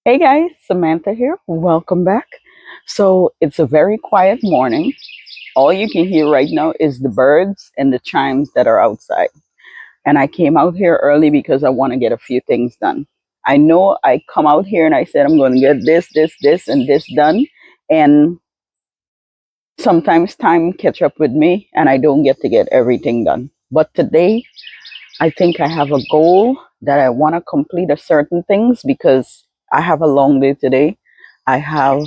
Hey guys, Samantha here. Welcome back. So it's a very quiet morning. All you can hear right now is the birds and the chimes that are outside. And I came out here early because I want to get a few things done. I know I come out here and I said I'm going to get this, and this done. And sometimes time catch up with me and I don't get to get everything done. But today I think I have a goal that I want to complete a certain things because I have a long day today. I have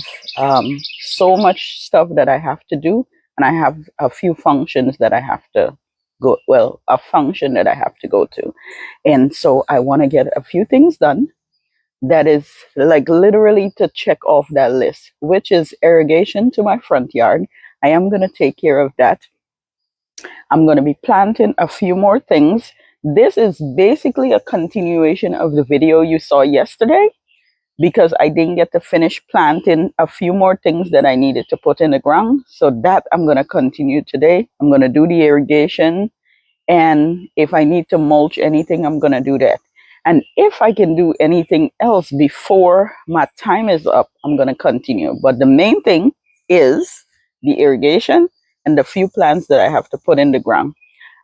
so much stuff that I have to do, and I have a few functions that I have to go. Well, a function that I have to go to, and so I want to get a few things done. That is like literally to check off that list, which is irrigation to my front yard. I am going to take care of that. I'm going to be planting a few more things. This is basically a continuation of the video you saw yesterday because I didn't get to finish planting a few more things that I needed to put in the ground. So that I'm going to continue today. I'm going to do the irrigation. And if I need to mulch anything, I'm going to do that. And if I can do anything else before my time is up, I'm going to continue. But the main thing is the irrigation and the few plants that I have to put in the ground.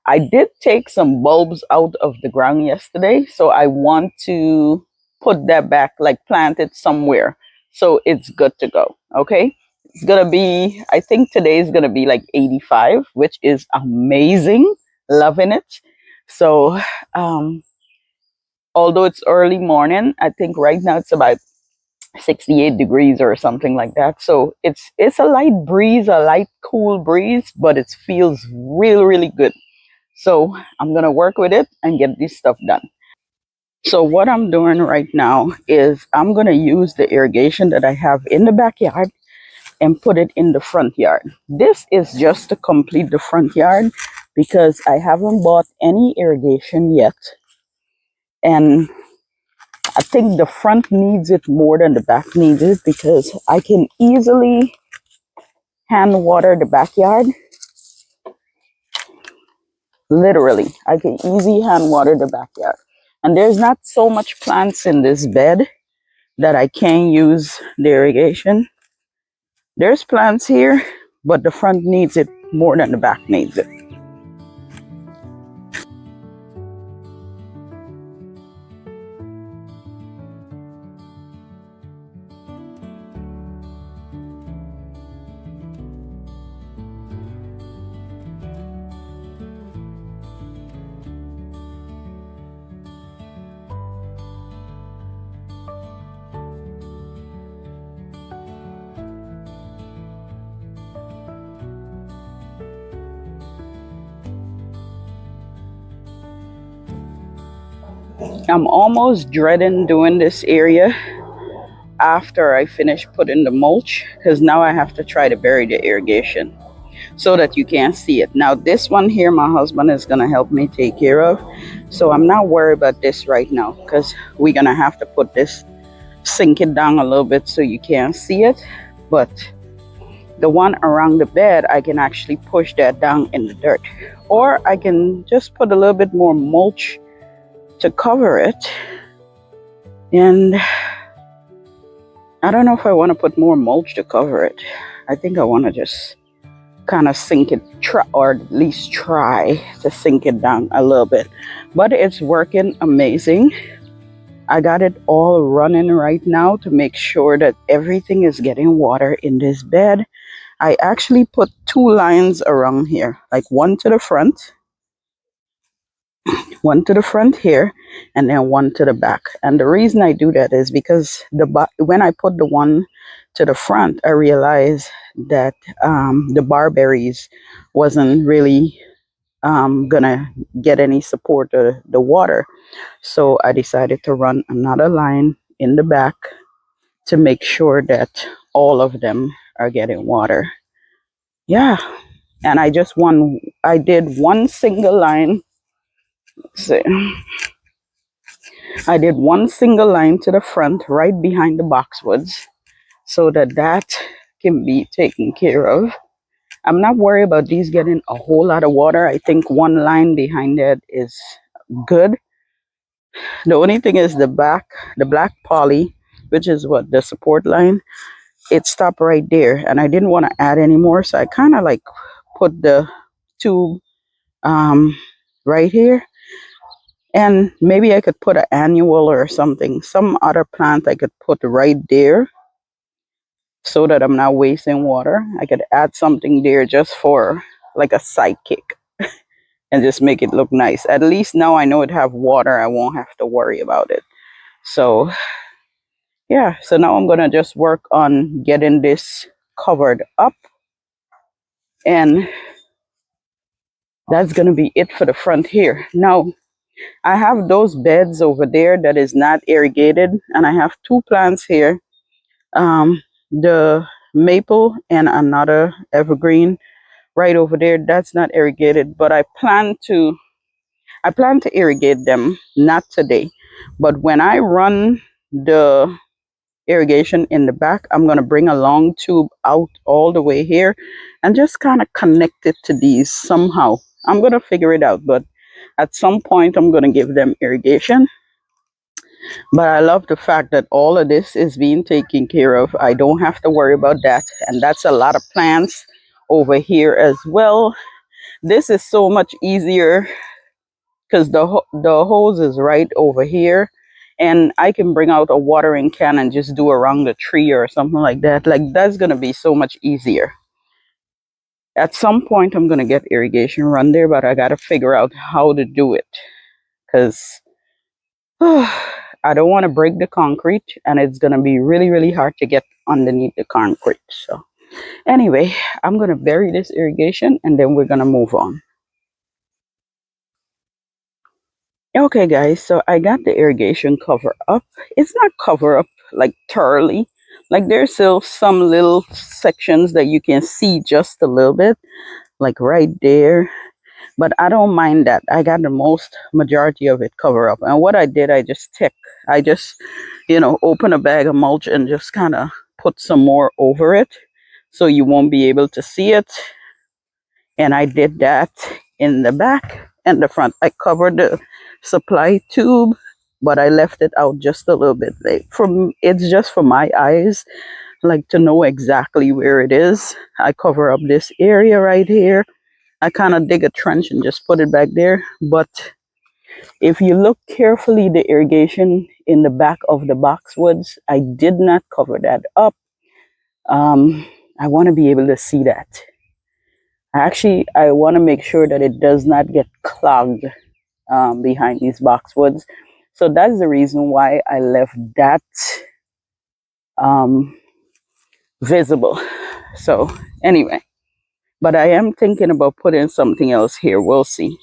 I did take some bulbs out of the ground yesterday, so I want to put that back, like plant it somewhere so it's good to go. Okay. It's gonna be, I think today is gonna be like 85, which is amazing. Loving it. So, um, although it's early morning, I think right now it's about 68 degrees or something like that. So it's a light breeze, a light cool breeze, but it feels really, really good. So I'm gonna work with it and get this stuff done. So what I'm doing right now is I'm gonna use the irrigation that I have in the backyard and put it in the front yard. This is just to complete the front yard because I haven't bought any irrigation yet. And I think the front needs it more than the back needs it because I can easily hand water the backyard. Literally, I can easily hand water the backyard. And there's not so much plants in this bed that I can use the irrigation. There's plants here, but the front needs it more than the back needs it. I'm almost dreading doing this area after I finish putting the mulch because now I have to try to bury the irrigation so that you can't see it. Now this one here my husband is going to help me take care of. So I'm not worried about this right now because we're going to have to put this, sink it down a little bit so you can't see it. But the one around the bed, I can actually push that down in the dirt. Or I can just put a little bit more mulch to cover it. And I don't know if I want to put more mulch to cover it. I think I want to just kind of sink it, or at least try to sink it down a little bit. But it's working amazing. I got it all running right now to make sure that everything is getting water in this bed. I actually put two lines around here, like one to the front here, and then one to the back. And the reason I do that is because when I put the one to the front, I realized that the barberries wasn't really gonna get any support to the water. So I decided to run another line in the back to make sure that all of them are getting water. Yeah. And I did one single line. So I did one single line to the front right behind the boxwoods so that can be taken care of. I'm not worried about these getting a whole lot of water. I think one line behind it is good. The only thing is the black poly which is what the support line, it stopped right there, and I didn't want to add any more, so I kind of like put the tube right here. And maybe I could put an annual or something, some other plant I could put right there so that I'm not wasting water. I could add something there just for like a sidekick and just make it look nice. At least now I know it have water. I won't have to worry about it. So yeah, so now I'm gonna just work on getting this covered up, and that's gonna be it for the front here. Now I have those beds over there that is not irrigated, and I have two plants here, the maple and another evergreen right over there. That's not irrigated, but I plan to irrigate them, not today, but when I run the irrigation in the back, I'm going to bring a long tube out all the way here and just kind of connect it to these somehow. I'm going to figure it out, but at some point I'm going to give them irrigation. But I love the fact that all of this is being taken care of. I don't have to worry about that, and that's a lot of plants over here as well. This is so much easier because the hose is right over here, and I can bring out a watering can and just do around the tree or something like that. Like, that's going to be so much easier. At some point I'm going to get irrigation run there, but I got to figure out how to do it, because I don't want to break the concrete, and it's going to be really, really hard to get underneath the concrete. So anyway, I'm going to bury this irrigation and then we're going to move on. Okay, guys, so I got the irrigation cover up. It's not cover up like thoroughly. Like, there's still some little sections that you can see just a little bit, like right there. But I don't mind that. I got the most majority of it cover up. And what I did, I just, open a bag of mulch and just kind of put some more over it so you won't be able to see it. And I did that in the back and the front. I covered the supply tube, but I left it out just a little bit. It's just for my eyes, like, to know exactly where it is. I cover up this area right here. I kind of dig a trench and just put it back there. But if you look carefully, the irrigation in the back of the boxwoods, I did not cover that up. I want to be able to see that. Actually, I want to make sure that it does not get clogged behind these boxwoods. So that's the reason why I left that visible. So anyway, but I am thinking about putting something else here. We'll see.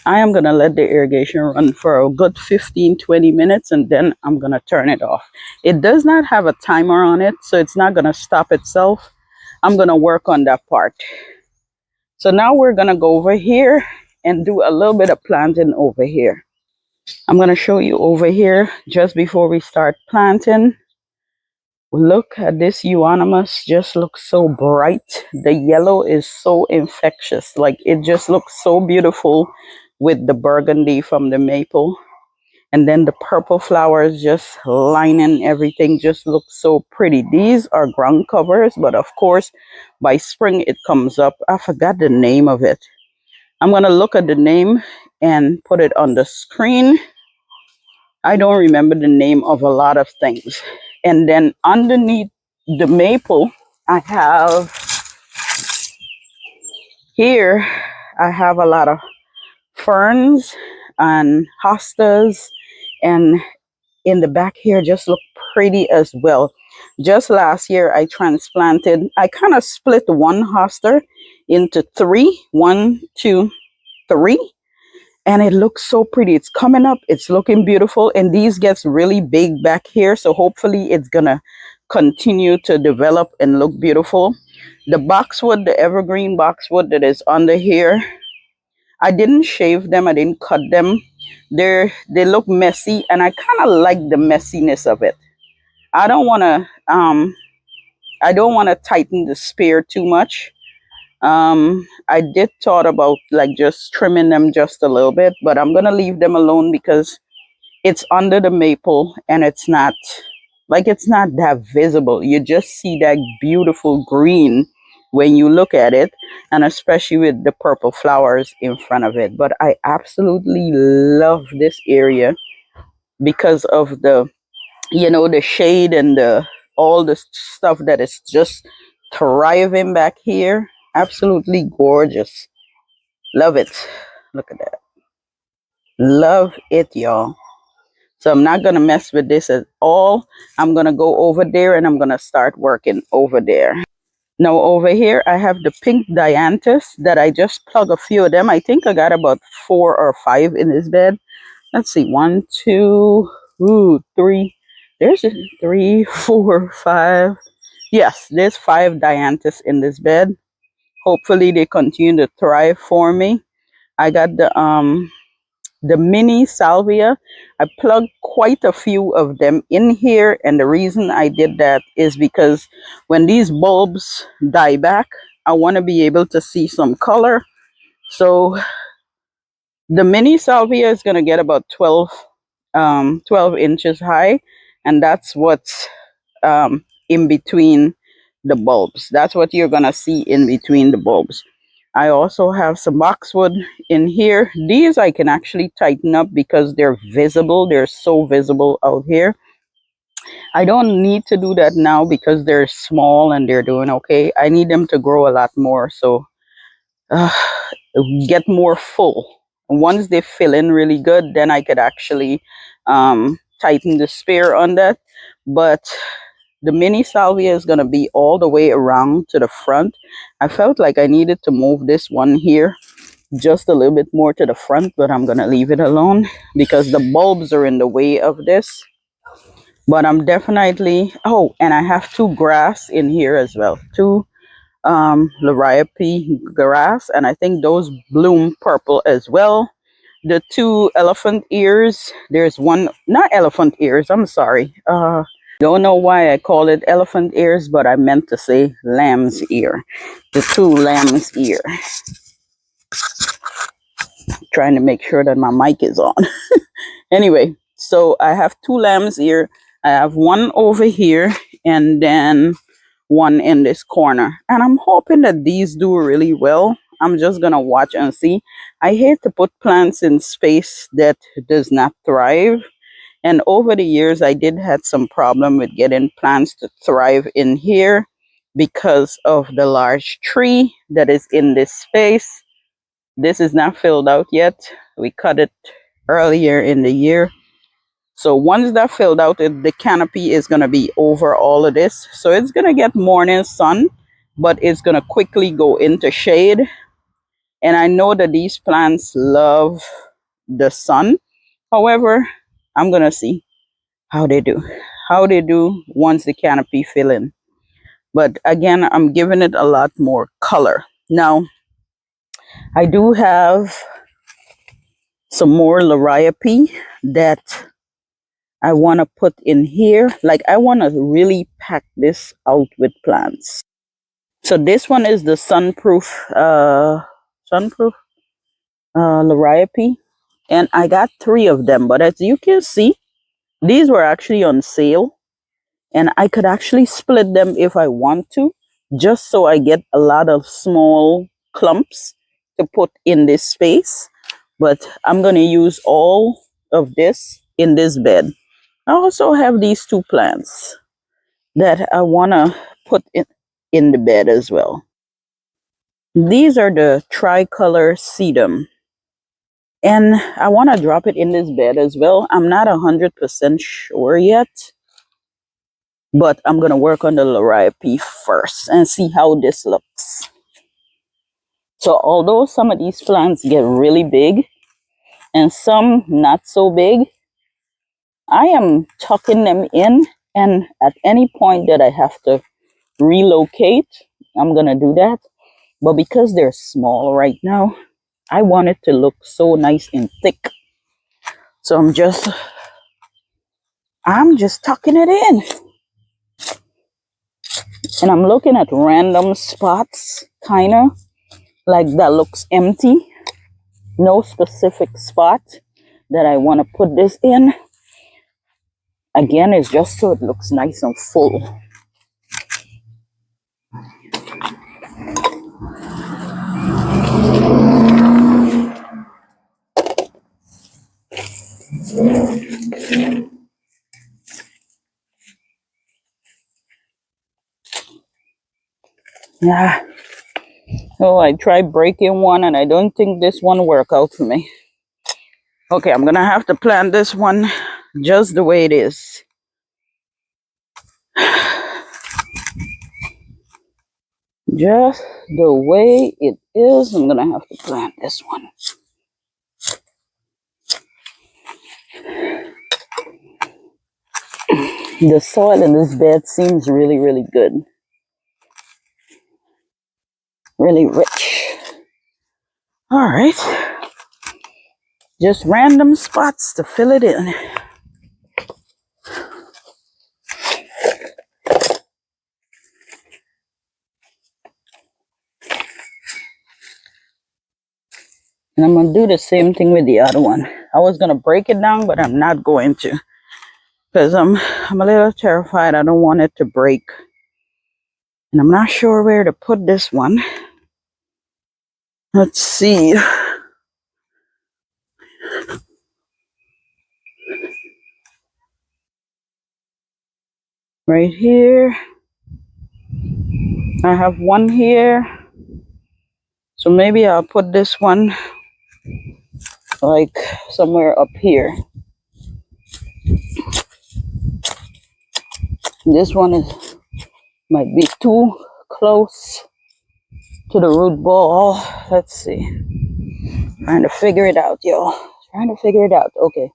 I am going to let the irrigation run for a good 15-20 minutes, and then I'm going to turn it off. It does not have a timer on it, so it's not going to stop itself. I'm going to work on that part. So now we're going to go over here and do a little bit of planting over here. I'm going to show you over here just before we start planting. Look at this euonymus, just looks so bright. The yellow is so infectious. Like, it just looks so beautiful with the burgundy from the maple. And then the purple flowers just lining everything, just looks so pretty. These are ground covers, but of course, by spring it comes up. I forgot the name of it. I'm going to look at the name and put it on the screen. I don't remember the name of a lot of things. And then underneath the maple, I have here, I have a lot of ferns and hostas, and in the back here just look pretty as well. Just last year I kind of split one hosta into three, 1, 2, 3. And it looks so pretty. It's coming up. It's looking beautiful. And these gets really big back here. So hopefully it's going to continue to develop and look beautiful. The boxwood, the evergreen boxwood that is under here, I didn't shave them. I didn't cut them. They look messy. And I kind of like the messiness of it. I don't want to tighten the spear too much. I did thought about like just trimming them just a little bit, but I'm gonna leave them alone because it's under the maple and it's not like it's not that visible. You just see that beautiful green when you look at it, and especially with the purple flowers in front of it. But I absolutely love this area because of the, the shade and the all the stuff that is just thriving back here. Absolutely gorgeous. Love it. Look at that. Love it, y'all. So I'm not going to mess with this at all. I'm going to go over there and I'm going to start working over there. Now over here, I have the pink dianthus that I just plug a few of them. I think I got about 4 or 5 in this bed. Let's see, one, two, three. There's 3, 4, 5. Yes, there's 5 dianthus in this bed. Hopefully they continue to thrive for me. I got the mini salvia. I plugged quite a few of them in here, and the reason I did that is because when these bulbs die back, I want to be able to see some color. So the mini salvia is going to get about 12 inches high, and that's what's in between the bulbs. That's what you're going to see in between the bulbs. I also have some boxwood in here. These I can actually tighten up because they're visible. They're so visible out here. I don't need to do that now because they're small and they're doing okay. I need them to grow a lot more, so uh, get more full. Once they fill in really good, then I could actually tighten the spear on that. But the mini salvia is going to be all the way around to the front. I felt like I needed to move this one here just a little bit more to the front, but I'm going to leave it alone because the bulbs are in the way of this. But I'm definitely, oh, and I have 2 grass in here as well. 2 liriope grass, and I think those bloom purple as well. The 2 elephant ears, there's one, not elephant ears, I'm sorry. Don't know why I call it elephant ears, but I meant to say lamb's ear. The 2 lamb's ear. Trying to make sure that my mic is on. Anyway, so I have 2 lambs here. I have one over here and then one in this corner. And I'm hoping that these do really well. I'm just going to watch and see. I hate to put plants in space that does not thrive. And over the years, I did had some problem with getting plants to thrive in here because of the large tree that is in this space. This is not filled out yet. We cut it earlier in the year. So once that filled out, the canopy is going to be over all of this. So it's going to get morning sun, but it's going to quickly go into shade. And I know that these plants love the sun. However, I'm going to see how they do. How they do once the canopy fill in. But again, I'm giving it a lot more color. Now, I do have some more liriope that I want to put in here. Like I want to really pack this out with plants. So this one is the sunproof liriope, and I got 3 of them. But as you can see, these were actually on sale, and I could actually split them if I want to, just so I get a lot of small clumps to put in this space. But I'm gonna use all of this in this bed. I also have these 2 plants that I want to put in the bed as well. These are the tricolor sedum. And I want to drop it in this bed as well. I'm not 100% sure yet, but I'm going to work on the liriope first and see how this looks. So although some of these plants get really big and some not so big, I am tucking them in, and at any point that I have to relocate, I'm going to do that. But because they're small right now, I want it to look so nice and thick. So I'm just tucking it in. And I'm looking at random spots, kind of like that looks empty. No specific spot that I want to put this in. Again, it's just so it looks nice and full. Yeah. Oh, I tried breaking one and I don't think this one worked out for me. Okay, I'm gonna have to plant this one just the way it is. Just the way it is, I'm gonna have to plant this one. The soil in this bed seems really, really good. Really rich. All right. Just random spots to fill it in. And I'm going to do the same thing with the other one. I was going to break it down, but I'm not going to. Because I'm a little terrified. I don't want it to break. And I'm not sure where to put this one. Let's see. Right here. I have one here. So maybe I'll put this one like somewhere up here. This one might be too close to the root ball. Let's see. Trying to figure it out, y'all. Trying to figure it out. Okay.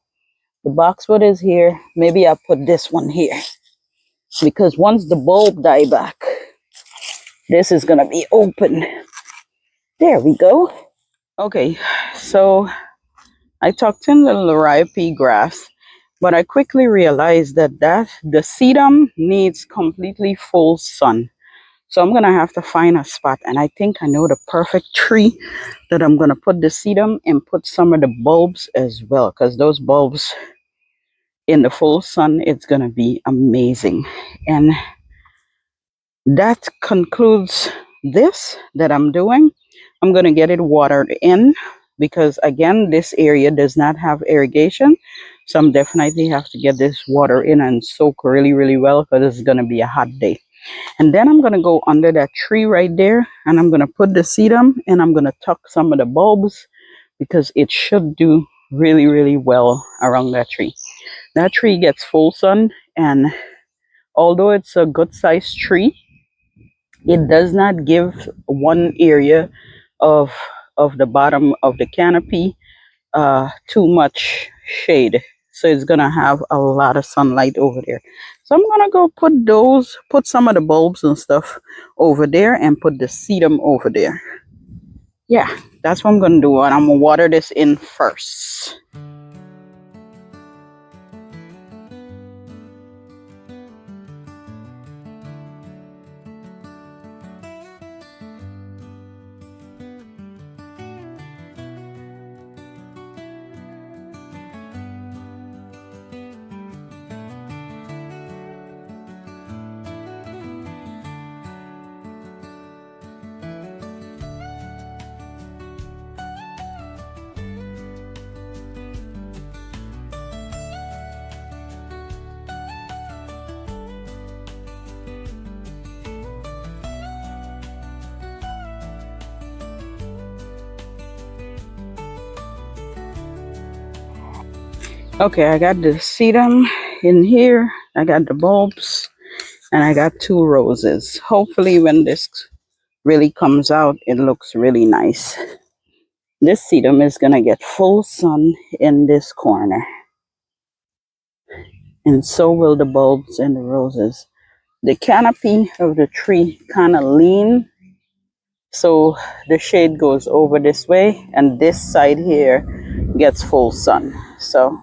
The boxwood is here. Maybe I'll put this one here. Because once the bulb die back, this is going to be open. There we go. Okay. So I tucked in the laripe grass. But I quickly realized that the sedum needs completely full sun. So I'm going to have to find a spot. And I think I know the perfect tree that I'm going to put the sedum and put some of the bulbs as well. Because those bulbs in the full sun, it's going to be amazing. And that concludes this that I'm doing. I'm going to get it watered in. Because again, this area does not have irrigation. So I'm definitely have to get this water in and soak really, really well. Because it's going to be a hot day. And then I'm going to go under that tree right there and I'm going to put the sedum and I'm going to tuck some of the bulbs because it should do really, really well around that tree. That tree gets full sun, and although it's a good sized tree, it does not give one area of the bottom of the canopy too much shade. So it's gonna have a lot of sunlight over there. So I'm gonna go put some of the bulbs and stuff over there and put the sedum over there. Yeah, that's what I'm gonna do. And I'm gonna water this in first. Okay, I got the sedum in here. I got the bulbs and I got 2 roses. Hopefully when this really comes out, it looks really nice. This sedum is gonna get full sun in this corner. And so will the bulbs and the roses. The canopy of the tree kind of lean, so the shade goes over this way and this side here gets full sun. So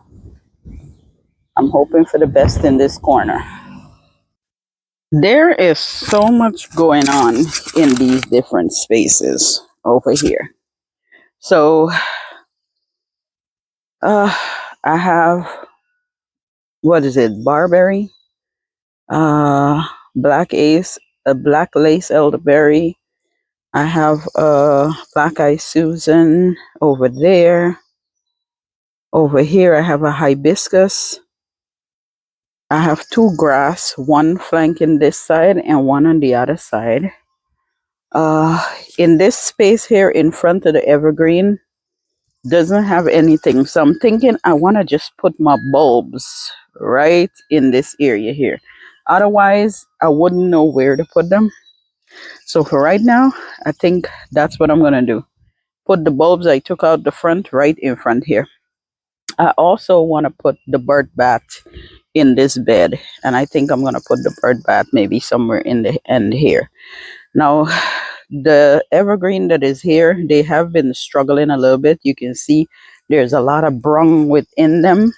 I'm hoping for the best in this corner. There is so much going on in these different spaces over here. So I have what is it, barberry, uh, black ace, a black lace elderberry. I have black eye Susan over there. Over here, I have a hibiscus. I have two grass, one flanking this side and one on the other side. Uh, in this space here in front of the evergreen, doesn't have anything. So I'm thinking I want to just put my bulbs right in this area here. Otherwise, I wouldn't know where to put them. So for right now, I think that's what I'm going to do. Put the bulbs I took out the front right in front here. I also want to put the bird bath in this bed. And I think I'm going to put the bird bath maybe somewhere in the end here. Now, the evergreen that is here, they have been struggling a little bit. You can see there's a lot of brung within them.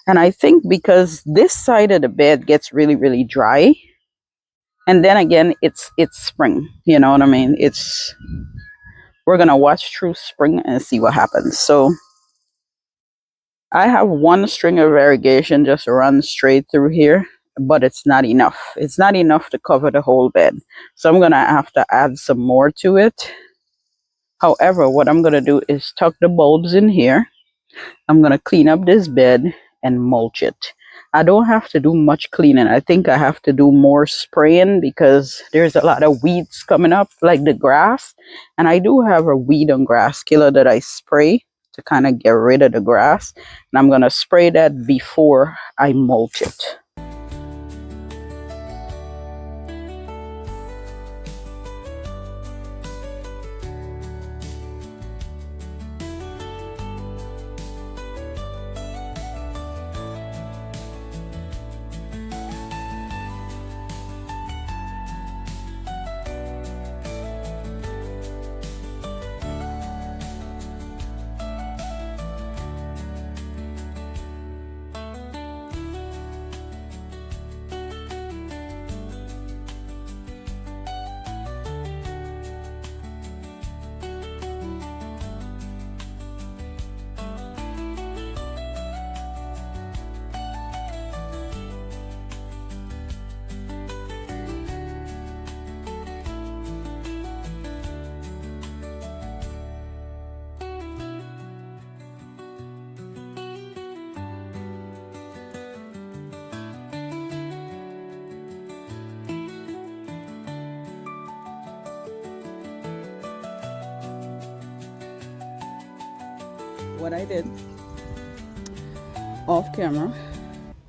And I think because this side of the bed gets really, really dry. And then again, it's spring. You know what I mean? We're gonna watch through spring and see what happens. So I have one string of irrigation just run straight through here, but it's not enough. It's not enough to cover the whole bed. So I'm gonna have to add some more to it. However, what I'm gonna do is tuck the bulbs in here. I'm gonna clean up this bed and mulch it. I don't have to do much cleaning. I think I have to do more spraying because there's a lot of weeds coming up, like the grass. And I do have a weed and grass killer that I spray to kind of get rid of the grass. And I'm gonna spray that before I mulch it. What I did off camera,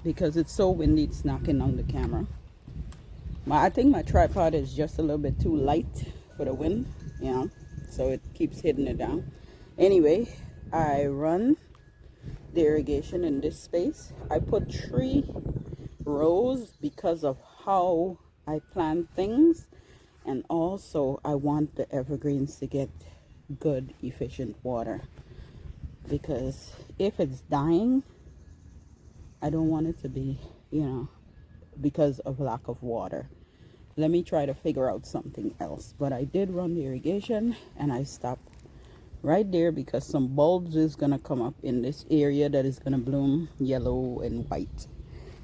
because it's so windy, it's knocking on the camera. I think my tripod is just a little bit too light for the wind, you know, so it keeps hitting it down. Anyway, I run the irrigation in this space. I put 3 rows because of how I plant things, and also I want the evergreens to get good, efficient water. Because if it's dying, I don't want it to be, you know, because of lack of water. Let me try to figure out something else. But I did run the irrigation and I stopped right there because some bulbs is going to come up in this area that is going to bloom yellow and white.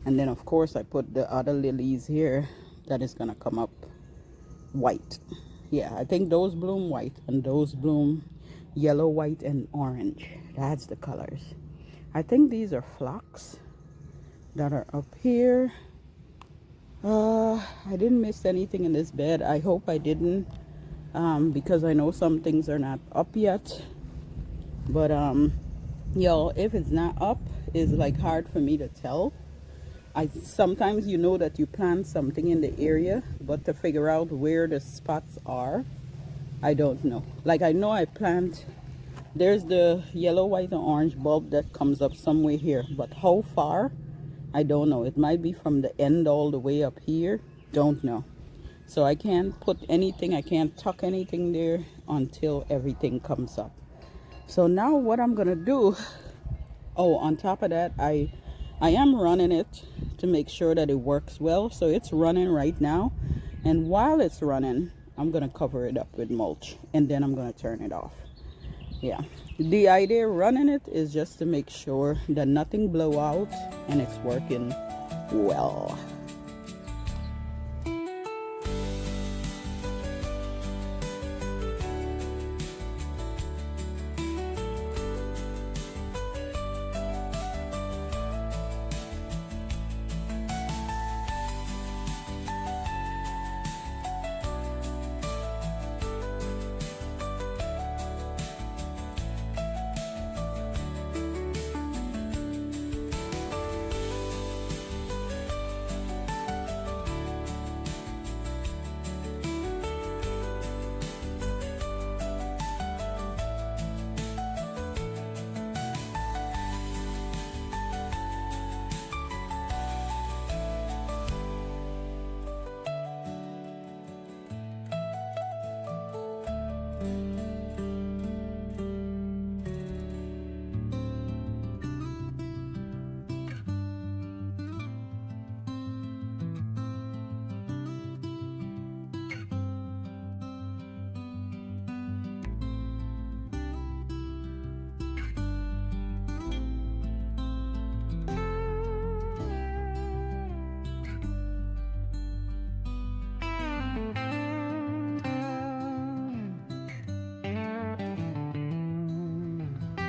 And then of course I put the other lilies here that is going to come up white. Yeah, I think those bloom white and those bloom yellow, white, and orange. That's the colors. I think these are phlox that are up here. I didn't miss anything in this bed. I hope I didn't, because I know some things are not up yet. But y'all, if it's not up, it's like hard for me to tell. I sometimes, you know, that you plant something in the area, but to figure out where the spots are, I don't know. Like I know I plant, there's the yellow, white, and orange bulb that comes up somewhere here, but how far, I don't know. It might be from the end all the way up here, don't know. So I can't put anything, I can't tuck anything there until everything comes up. So now what I'm gonna do, oh, on top of that, I am running it to make sure that it works well. So it's running right now, and while it's running, I'm gonna cover it up with mulch, and then I'm gonna turn it off. Yeah, the idea running it is just to make sure that nothing blow out and it's working well.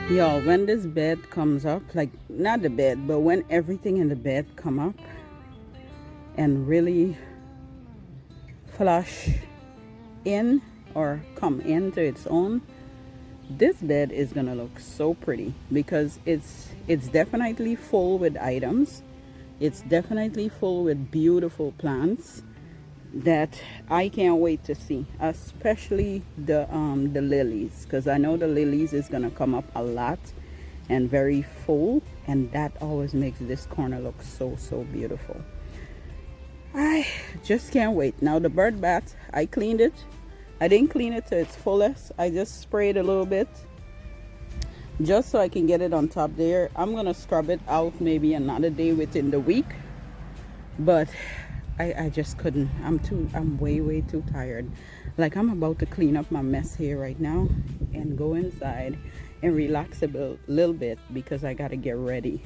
Y'all, when this bed comes up, like not the bed, but when everything in the bed come up and really flush in or come into its own, this bed is gonna look so pretty because it's definitely full with items. It's definitely full with beautiful plants that I can't wait to see, especially the lilies, because I know the lilies is gonna come up a lot and very full, and that always makes this corner look so beautiful. I just can't wait. Now the bird bath, I cleaned it. I didn't clean it to its fullest. I just sprayed a little bit just so I can get it on top there. I'm gonna scrub it out maybe another day within the week, but I just couldn't. I'm way too tired. Like, I'm about to clean up my mess here right now and go inside and relax a little bit because I gotta get ready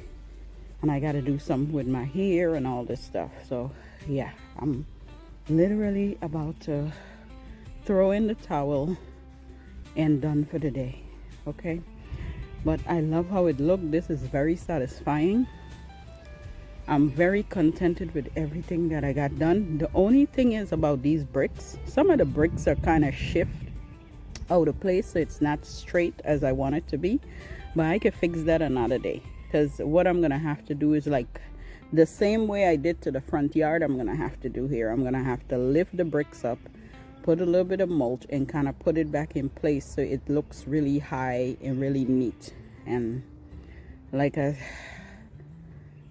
and I gotta do something with my hair and all this stuff. So yeah, I'm literally about to throw in the towel and done for the day. Okay, but I love how it looked. This is very satisfying. I'm very contented with everything that I got done. The only thing is about these bricks, some of the bricks are kind of shift out of place, so it's not straight as I want it to be, but I can fix that another day, because what I'm gonna have to do is like the same way I did to the front yard, I'm gonna have to do here. I'm gonna have to lift the bricks up, put a little bit of mulch and kind of put it back in place so it looks really high and really neat. And like I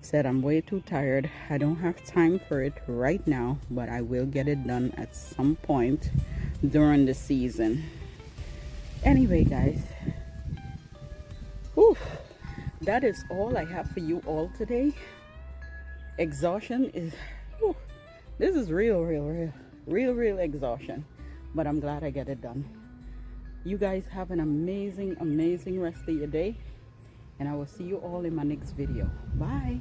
said, I'm way too tired. I don't have time for it right now, but I will get it done at some point during the season. Anyway, guys, whew, that is all I have for you all today. Exhaustion is, whew, this is real exhaustion, but I'm glad I get it done. You guys have an amazing rest of your day, and I will see you all in my next video. Bye.